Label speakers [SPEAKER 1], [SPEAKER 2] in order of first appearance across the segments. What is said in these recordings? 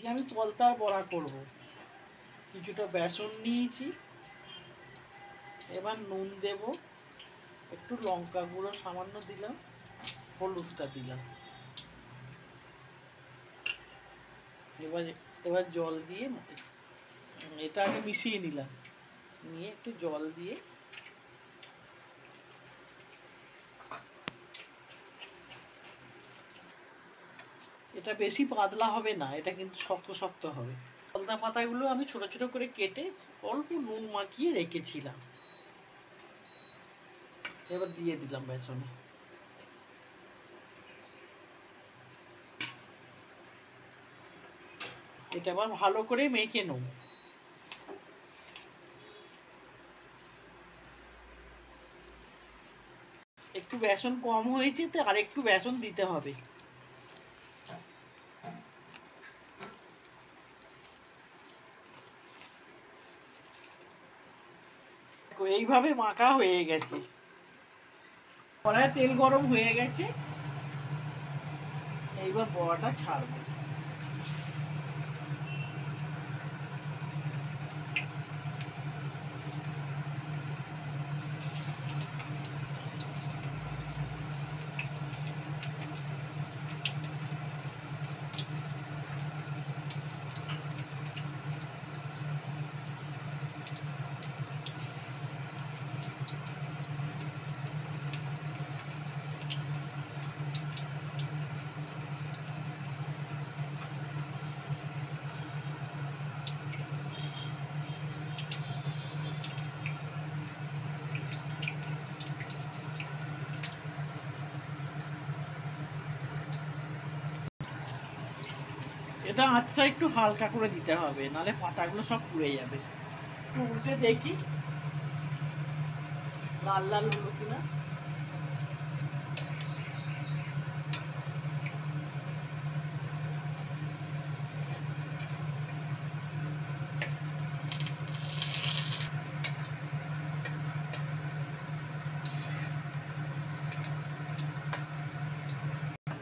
[SPEAKER 1] আজকে আমি পলতার বড়া করব। কিছুটা বেসন নিয়েছি, এবার নুন দেব, একটু লঙ্কা গুঁড়ো সামান্য দিলাম, হলুদটা দিলাম, এবার এবার জল দিয়ে এটা আগে মিশিয়ে নিলাম, নিয়ে একটু জল দিয়ে এটা বেশি পাতলা হবে না, এটা কিন্তু শক্ত শক্ত হবে। পলতা পাতাগুলো আমি ছোট ছোট করে কেটে অল্প নুন মাখিয়ে রেখেছিলাম, এবার দিয়ে দিলাম বেসনে। এটা আবার ভালো করে মেখে নেব। একটু বেসন কম হয়েছে, তো আর একটু বেসন দিতে হবে। এইভাবে মাখা হয়ে গেছে। কড়াইয়ে তেল গরম হয়ে গেছে, এইবার বড়াটা ছাড়বো। এটা আচ্ছা একটু হালকা করে দিতে হবে, নাহলে পাতাগুলো সব পুড়ে যাবে। একটু উল্টে দেখি লাল লাল হলো কিনা।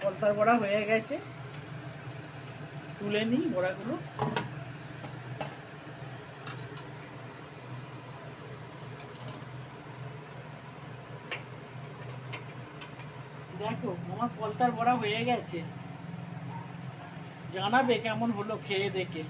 [SPEAKER 1] পলতার বড়া হয়ে গেছে, তুলে নিই বড়াগুলো। দেখো আমার পলতার বড়া হয়ে গেছে, জানাবে কেমন হলো খেয়ে দেখে।